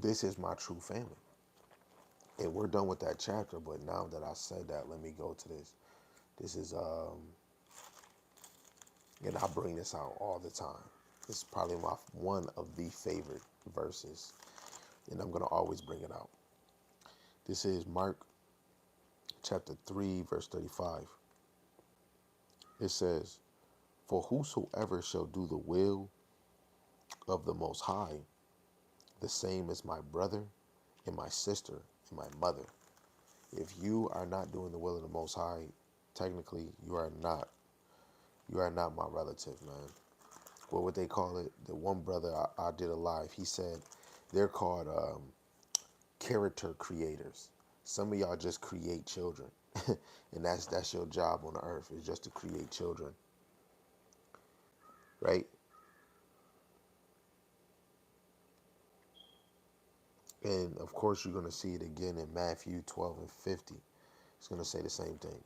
This is my true family. And we're done with that chapter, but now that I said that, let me go to this. This is, and I bring this out all the time. This is probably one of the favorite verses, and I'm going to always bring it out. This is Mark chapter 3, verse 35. It says, for whosoever shall do the will of the Most High, the same as my brother and my sister and my mother. If you are not doing the will of the Most High, technically you are not my relative, man. Well, what they call it, the one brother I did a live, he said they're called character creators. Some of y'all just create children, and that's your job on the earth, is just to create children, right? And of course, you're gonna see it again in Matthew 12 and 50. It's gonna say the same thing.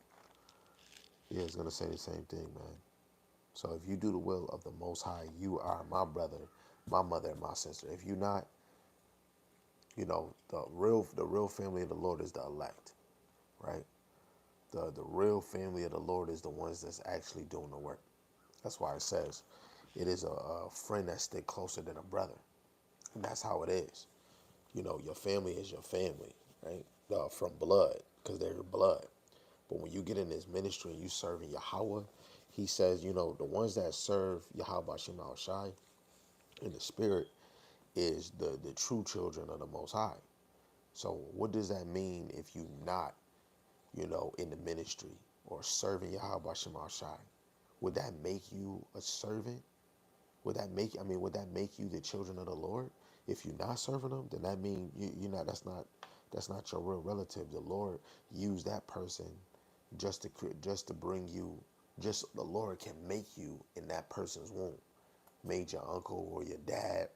Yeah, it's gonna say the same thing, man. So if you do the will of the Most High, you are my brother, my mother, and my sister. If you're not, the real family of the Lord is the elect, right? The real family of the Lord is the ones that's actually doing the work. That's why it says it is a friend that stick closer than a brother. And that's how it is. Your family is your family, right? From blood, because they're your blood. But when you get in this ministry and you serving Yahweh, he says, the ones that serve Yahweh Shema Shai in the spirit is the true children of the Most High. So what does that mean if you not, in the ministry or serving Yahweh Shema Shai? Would that make you a servant? Would that make you the children of the Lord? If you're not serving them, then that means you're not. That's not your real relative. The Lord used that person just to bring you. Just the Lord can make you in that person's womb. Made your uncle or your dad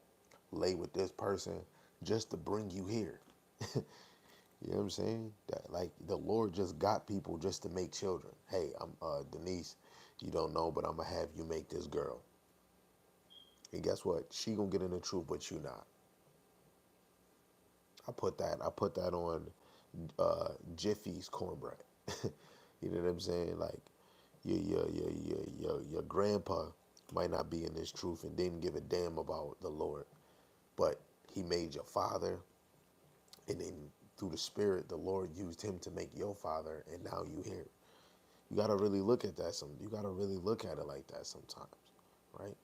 lay with this person just to bring you here. You know what I'm saying? That like the Lord just got people just to make children. Hey, I'm Denise. You don't know, but I'm gonna have you make this girl. And guess what? She gonna get in the truth, but you not. I put that on Jiffy's cornbread. You know what I'm saying? Like your grandpa might not be in this truth and didn't give a damn about the Lord, but he made your father, and then through the Spirit, the Lord used him to make your father, and now you here. You gotta really look at that. You gotta really look at it like that sometimes, right?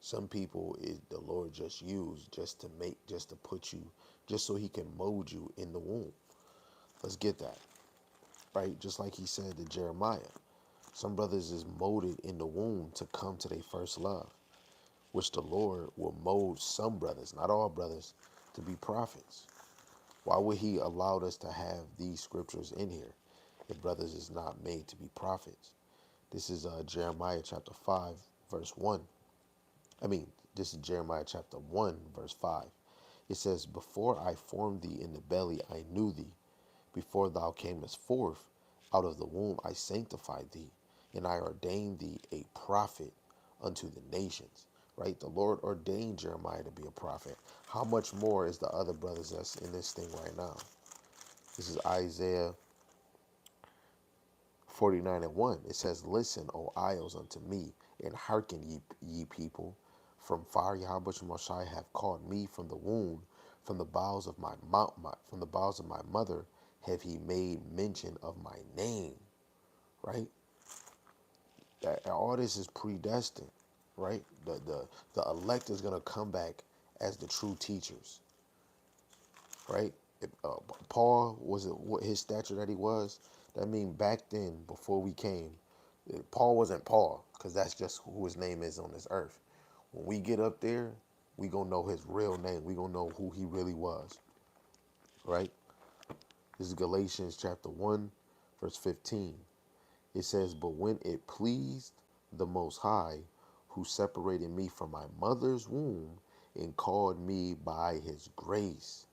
Some people the Lord just used just to put you, just so he can mold you in the womb. Let's get that, right? Just like he said to Jeremiah, some brothers is molded in the womb to come to their first love, which the Lord will mold some brothers, not all brothers, to be prophets. Why would he allow us to have these scriptures in here if brothers is not made to be prophets? This is Jeremiah chapter 5, verse 1. This is Jeremiah chapter 1, verse 5. It says, "Before I formed thee in the belly, I knew thee. Before thou camest forth out of the womb, I sanctified thee, and I ordained thee a prophet unto the nations." Right? The Lord ordained Jeremiah to be a prophet. How much more is the other brothers that's in this thing right now? This is Isaiah 49 and 1. It says, "Listen, O isles, unto me, and hearken, ye people. From far Yahweh Shemashai have called me from the womb, from the bowels of my mouth, from the bowels of my mother have he made mention of my name." Right? That all this is predestined, right? The elect is gonna come back as the true teachers, right? If, Paul was it what his stature that he was. That mean back then, before we came, Paul wasn't Paul, because that's just who his name is on this earth. When we get up there, we gonna know his real name. We gonna know who he really was, right? This is Galatians chapter 1, verse 15. It says, "But when it pleased the Most High, who separated me from my mother's womb and called me by his grace,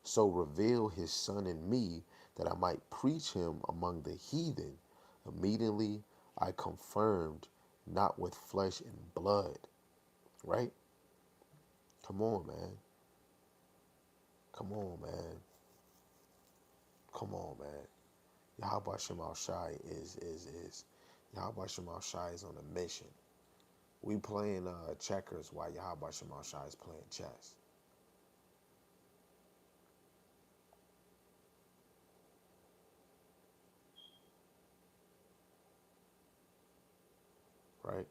so reveal his son in me that I might preach him among the heathen. Immediately I confirmed, not with flesh and blood." Right? Come on, man. Come on, man. Come on, man. Yahweh Shemal Shai is Yahweh Shemal Shai is on a mission. We playing checkers while Yahweh Shemal Shai is playing chess. Right?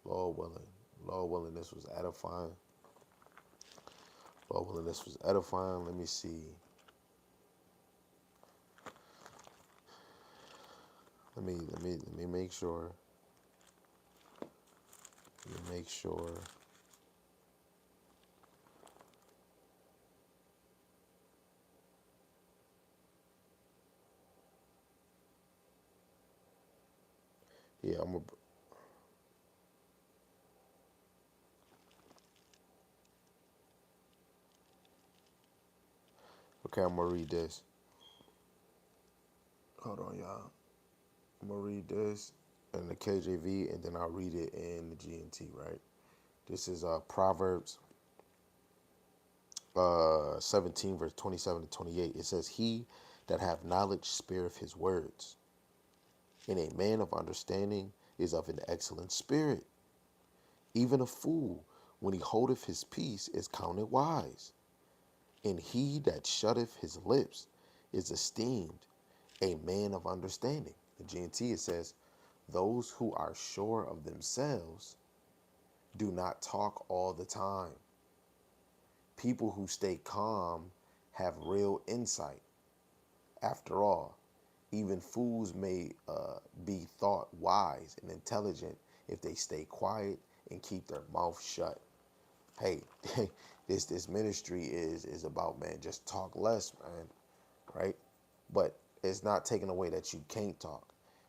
Lord willing. Lord willing, this was edifying. Lord willing, this was edifying. Let me see. Let me make sure. Let me make sure. Yeah, okay, I'm gonna read this. Hold on, y'all. I'm gonna read this in the KJV, and then I'll read it in the GNT. Right. This is Proverbs 17, verse 27 to 28. It says, "He that have knowledge spareth his words, and a man of understanding is of an excellent spirit. Even a fool, when he holdeth his peace, is counted wise. And he that shutteth his lips is esteemed a man of understanding." The GNT, it says, "Those who are sure of themselves do not talk all the time. People who stay calm have real insight. After all, even fools may be thought wise and intelligent if they stay quiet and keep their mouth shut. Hey, this ministry is about, man, just talk less, man, right? But it's not taking away that you can't talk,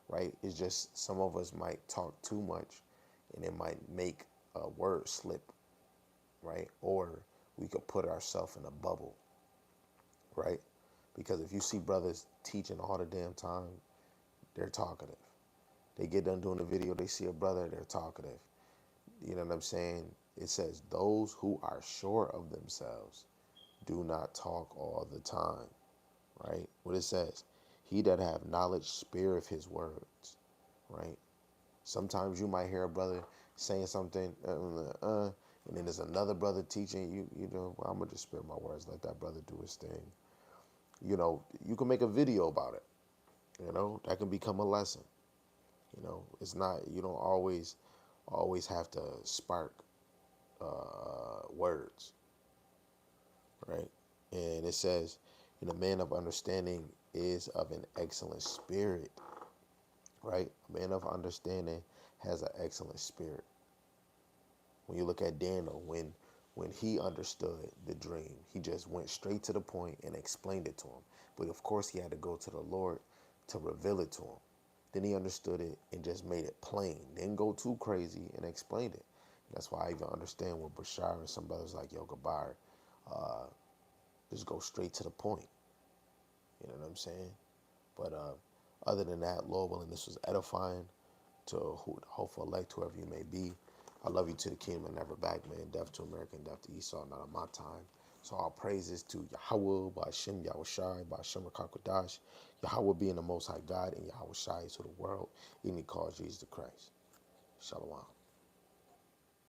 right? It's just some of us might talk too much and it might make a word slip, right? Or we could put ourselves in a bubble, right? Because if you see brothers teaching all the damn time, they're talkative. They get done doing a video, they see a brother, they're talkative. You know what I'm saying? It says, those who are sure of themselves do not talk all the time, right? What it says, he that have knowledge spareth his words, right? Sometimes you might hear a brother saying something, and then there's another brother teaching you, well, I'm going to just spare my words, let that brother do his thing. You can make a video about it, that can become a lesson. It's not, you don't always have to spark words, right? And it says, a man of understanding is of an excellent spirit, right? A man of understanding has an excellent spirit. When you look at Daniel, when he understood the dream, he just went straight to the point and explained it to him. But of course, he had to go to the Lord to reveal it to him. Then he understood it and just made it plain. Didn't go too crazy and explained it. That's why I even understand with Bashar and some brothers like Yo Gabar, just go straight to the point. You know what I'm saying? But other than that, Lord willing, this was edifying to who, the hopeful elect, whoever you may be. I love you to the kingdom and never back, man. Death to America and death to Esau, not on my time. So all praises to Yahweh, Ba'ashem, Yahushai, Ba'ashem, Rakakwadash, Yahweh being the Most High God, and Yahushai to the world, and he calls Jesus the Christ. Shalom.